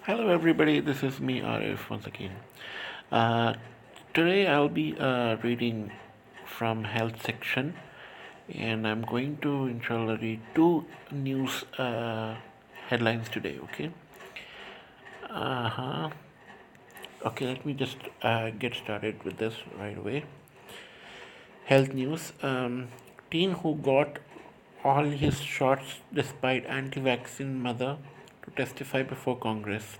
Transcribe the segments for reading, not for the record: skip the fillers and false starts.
Hello, everybody. This is me, Arif, once again. Uh, Today, I'll be reading from health section, and I'm going to, inshallah, read two news headlines today. Okay. Uh huh. Okay. Let me just get started with this right away. Health news. Teen who got all his shots despite anti-vaccine mother to testify before Congress.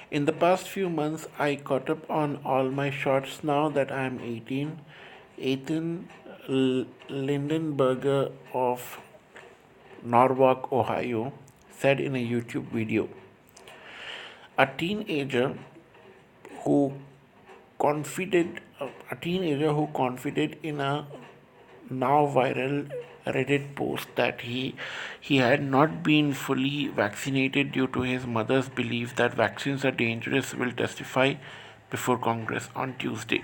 In the past few months, I caught up on all my shots now that I'm 18. Ethan Lindenberger of Norwalk, Ohio, said in a YouTube video. A teenager who confided in a now viral Reddit post that he had not been fully vaccinated due to his mother's belief that vaccines are dangerous will testify before Congress on Tuesday.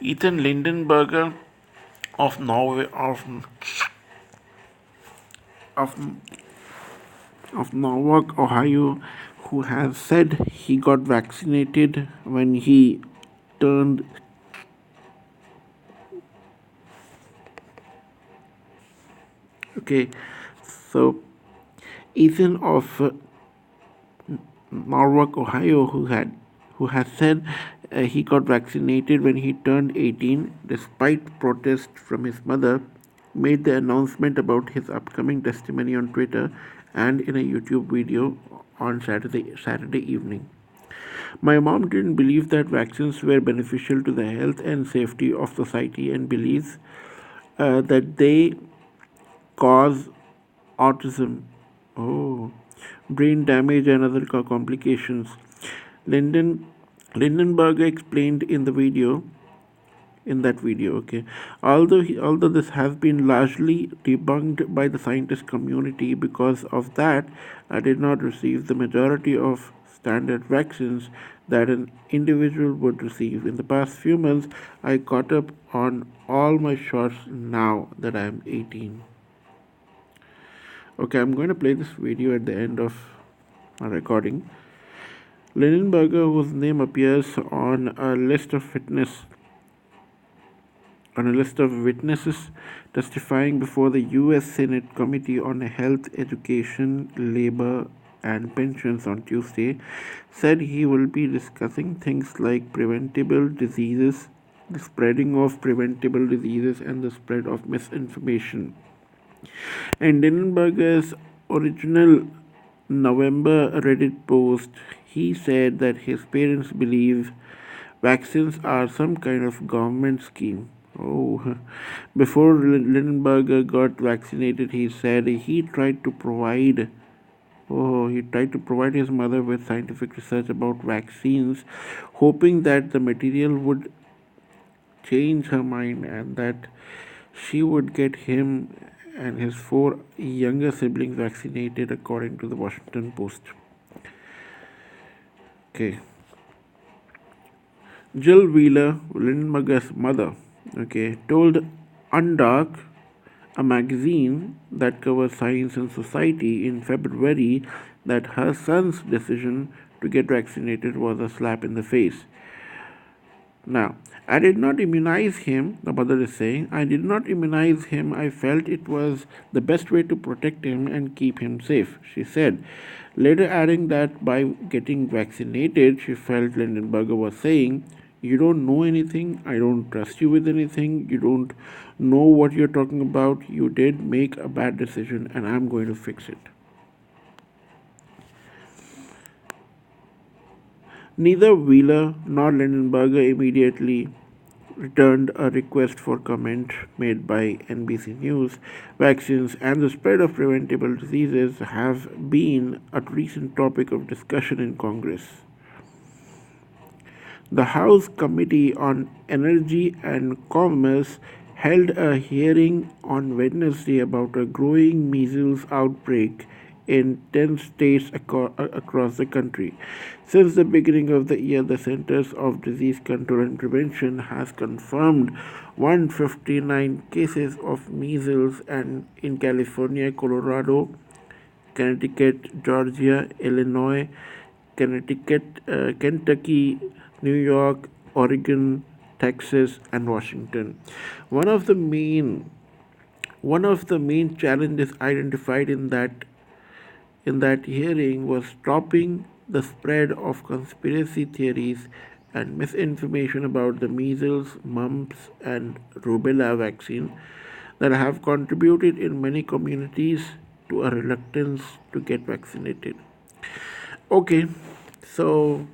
Ethan Lindenberger of Norway of of Norwalk, Ohio, who has said he got vaccinated when he turned okay. So Ethan of Norwalk, Ohio, who has said he got vaccinated when he turned 18, despite protest from his mother, made the announcement about his upcoming testimony on Twitter and in a YouTube video on Saturday evening. My mom didn't believe that vaccines were beneficial to the health and safety of society and believes that they cause autism, oh, brain damage, and other complications. Linden Lindenberger explained in that video. Okay, although this has been largely debunked by the scientist community, because of that, I did not receive the majority of standard vaccines that an individual would receive. In the past few months, I caught up on all my shots now that I am 18. Okay, I'm going to play this video at the end of my recording. Lindenberger, whose name appears on a list of witnesses testifying before the U.S. Senate Committee on Health, Education, Labor, and Pensions on Tuesday, said he will be discussing things like preventable diseases, the spreading of preventable diseases, and the spread of misinformation. In Dinenberger's original November Reddit post, he said that his parents believe vaccines are some kind of government scheme. Oh, before Lindenberger got vaccinated, he said he tried to provide his mother with scientific research about vaccines, hoping that the material would change her mind and that she would get him and his four younger siblings vaccinated, according to the Washington Post. Okay. Jill Wheeler, Lindbergh's mother, told Undark, a magazine that covers science and society, in February that her son's decision to get vaccinated was a slap in the face. Now, I did not immunize him, the mother is saying. I did not immunize him. I felt it was the best way to protect him and keep him safe, she said. Later adding that by getting vaccinated, she felt Lindenberger was saying, "You don't know anything. I don't trust you with anything. You don't know what you're talking about. You did make a bad decision, and I'm going to fix it." Neither Wheeler nor Lindenberger immediately returned a request for comment made by NBC News. Vaccines and the spread of preventable diseases have been a recent topic of discussion in Congress. The House Committee on Energy and Commerce held a hearing on Wednesday about a growing measles outbreak in 10 states across the country. Since the beginning of the year, the Centers of Disease Control and Prevention has confirmed 159 cases of measles and in California, Colorado, Connecticut, Georgia, Illinois, Kentucky, New York, Oregon, Texas, and Washington. One of the main one of the main challenges identified in that hearing was stopping the spread of conspiracy theories and misinformation about the measles, mumps, and rubella vaccine that have contributed in many communities to a reluctance to get vaccinated. Okay, so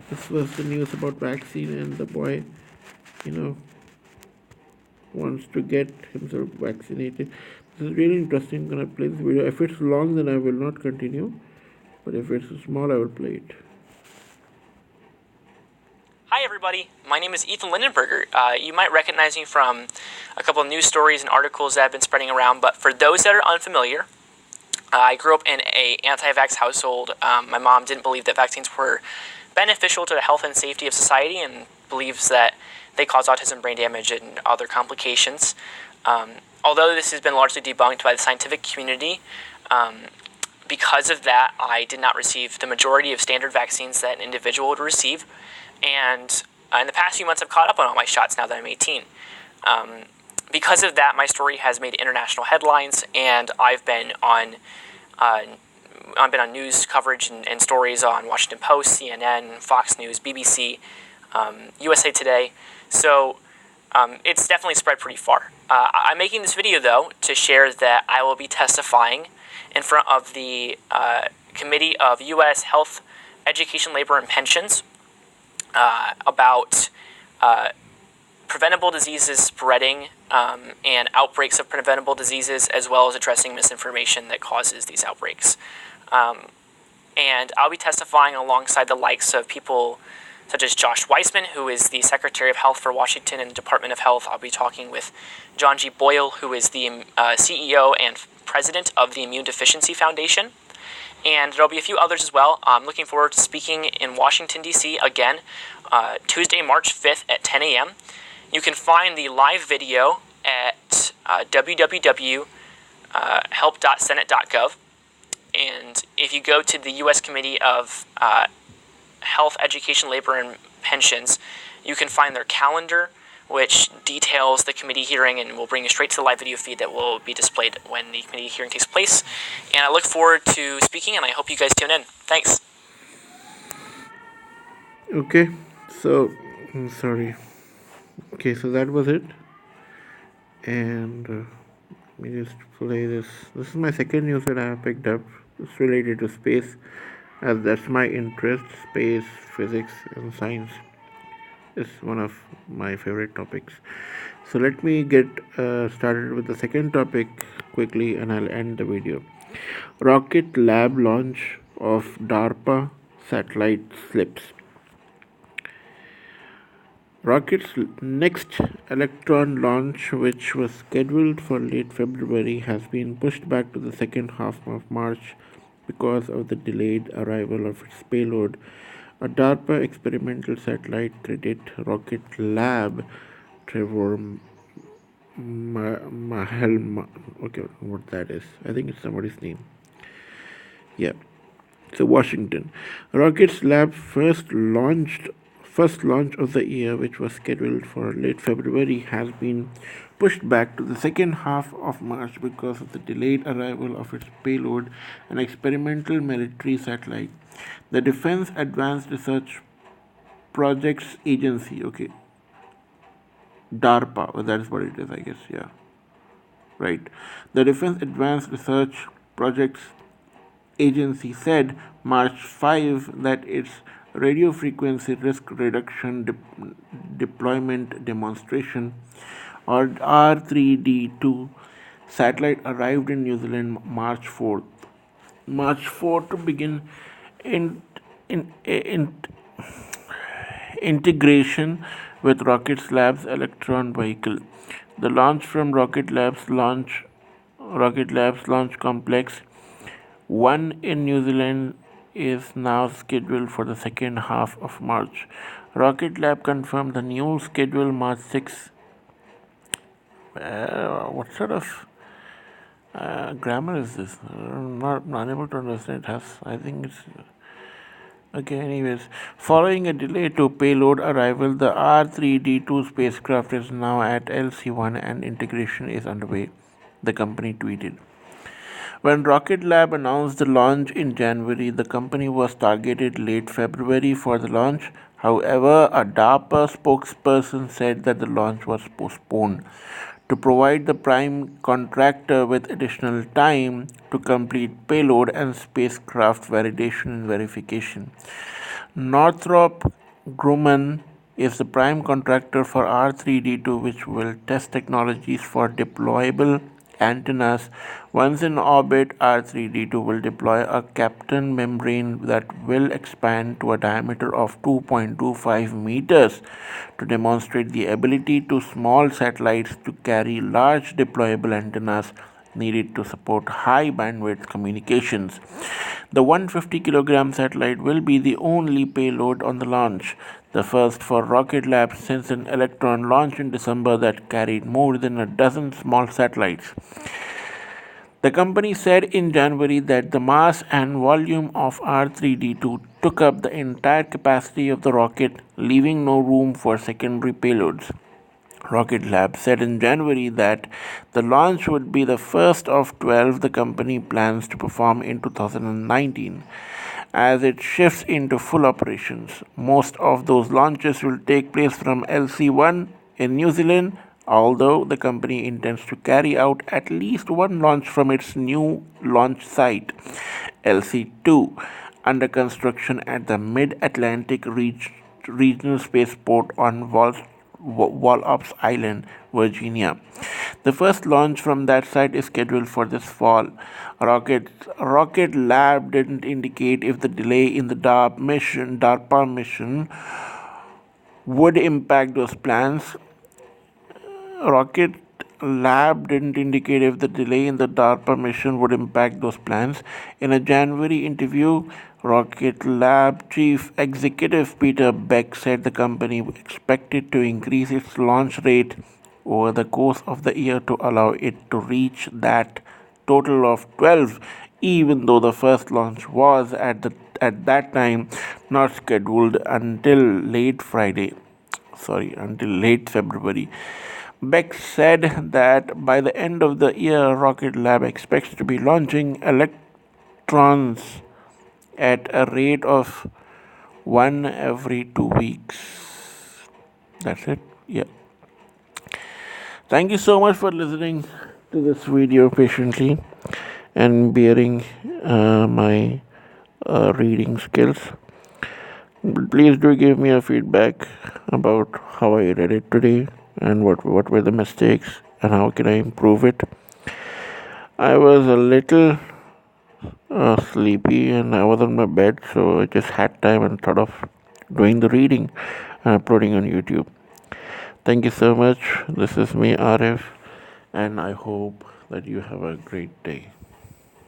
this was the news about vaccine, and the boy, you know, wants to get himself vaccinated. This is really interesting. I'm gonna play this video. If it's long, then I will not continue. But if it's small, I will play it. Hi everybody, my name is Ethan Lindenberger. You might recognize me from a couple of news stories and articles that have been spreading around, but for those that are unfamiliar, I grew up in an anti-vax household. My mom didn't believe that vaccines were beneficial to the health and safety of society and believes that they cause autism, brain damage, and other complications. Although this has been largely debunked by the scientific community, because of that, I did not receive the majority of standard vaccines that an individual would receive. And in the past few months, I've caught up on all my shots now that I'm 18. Because of that, my story has made international headlines, and I've been on news coverage and stories on Washington Post, CNN, Fox News, BBC, USA Today. So it's definitely spread pretty far. I'm making this video, though, to share that I will be testifying in front of the Committee of U.S. Health, Education, Labor, and Pensions about preventable diseases spreading and outbreaks of preventable diseases, as well as addressing misinformation that causes these outbreaks. And I'll be testifying alongside the likes of people such as Josh Weissman, who is the Secretary of Health for Washington and the Department of Health. I'll be talking with John G. Boyle, who is the CEO and President of the Immune Deficiency Foundation. And there'll be a few others as well. I'm looking forward to speaking in Washington, D.C. again, Tuesday, March 5th at 10 a.m. You can find the live video at www.help.senate.gov. And if you go to the U.S. Committee of Health, Education, Labor, and Pensions, you can find their calendar, which details the committee hearing and will bring you straight to the live video feed that will be displayed when the committee hearing takes place. And I look forward to speaking, and I hope you guys tune in. Thanks. Okay, so sorry. Okay, so that was it, and let me just play this. This is my second news that I have picked up. It's related to space, as that's my interest. Space, physics, and science is one of my favorite topics. So let me get started with the second topic quickly, and I'll end the video. Rocket lab launch of DARPA satellite slips. Rocket's next Electron launch, which was scheduled for late February, has been pushed back to the second half of March because of the delayed arrival of its payload. A DARPA experimental satellite credit Rocket Lab Trevor Mahel. Okay, what that is? I think it's somebody's name. Yeah. So Washington. Rocket's lab first launch of the year, which was scheduled for late February, has been pushed back to the second half of March because of the delayed arrival of its payload, an experimental military satellite. The Defense Advanced Research Projects Agency, okay, DARPA, well, that's what it is, I guess, yeah, right. The Defense Advanced Research Projects Agency said March 5 that its radio frequency risk reduction deployment demonstration, or R3D2 satellite, arrived in New Zealand March 4th. March 4th to begin in integration with Rocket Lab's Electron vehicle. The launch from Rocket Lab's Launch Complex 1 in New Zealand is now scheduled for the second half of March. Rocket Lab confirmed the new schedule March 6. What sort of Grammar is this? I'm not unable to understand. It has. I think it's. Okay, anyways, following a delay to payload arrival, the R3D2 spacecraft is now at LC-1 and integration is underway, the company tweeted. When Rocket Lab announced the launch in January, the company was targeted late February for the launch. However, a DARPA spokesperson said that the launch was postponed to provide the prime contractor with additional time to complete payload and spacecraft validation and verification. Northrop Grumman is the prime contractor for R3D2, which will test technologies for deployable antennas. Once in orbit, R3D2 will deploy a Kapton membrane that will expand to a diameter of 2.25 meters to demonstrate the ability to small satellites to carry large deployable antennas needed to support high bandwidth communications. The 150 kilogram satellite will be the only payload on the launch, the first for Rocket Lab since an Electron launch in December that carried more than a dozen small satellites. The company said in January that the mass and volume of R3D2 took up the entire capacity of the rocket, leaving no room for secondary payloads. Rocket Lab said in January that the launch would be the first of 12 the company plans to perform in 2019. As it shifts into full operations, most of those launches will take place from LC1 in New Zealand, although the company intends to carry out at least one launch from its new launch site, LC2, under construction at the Mid Atlantic Regional Spaceport on Wallops Island, Virginia. The first launch from that site is scheduled for this fall. Rocket Lab didn't indicate if the delay in the DARPA mission would impact those plans. Rocket Lab didn't indicate if the delay in the DARPA mission would impact those plans. In a January interview, Rocket Lab chief executive Peter Beck said the company expected to increase its launch rate over the course of the year to allow it to reach that total of 12, even though the first launch was at that time not scheduled until late February. Beck said that by the end of the year, Rocket Lab expects to be launching electrons at a rate of one every 2 weeks. That's it. Yeah. Thank you so much for listening to this video patiently and bearing my reading skills. Please do give me a feedback about how I read it today and what were the mistakes and how can I improve it. I was a little sleepy and I was on my bed, so I just had time and thought of doing the reading and uploading on YouTube. Thank you so much. This is me, Arif, and I hope that you have a great day.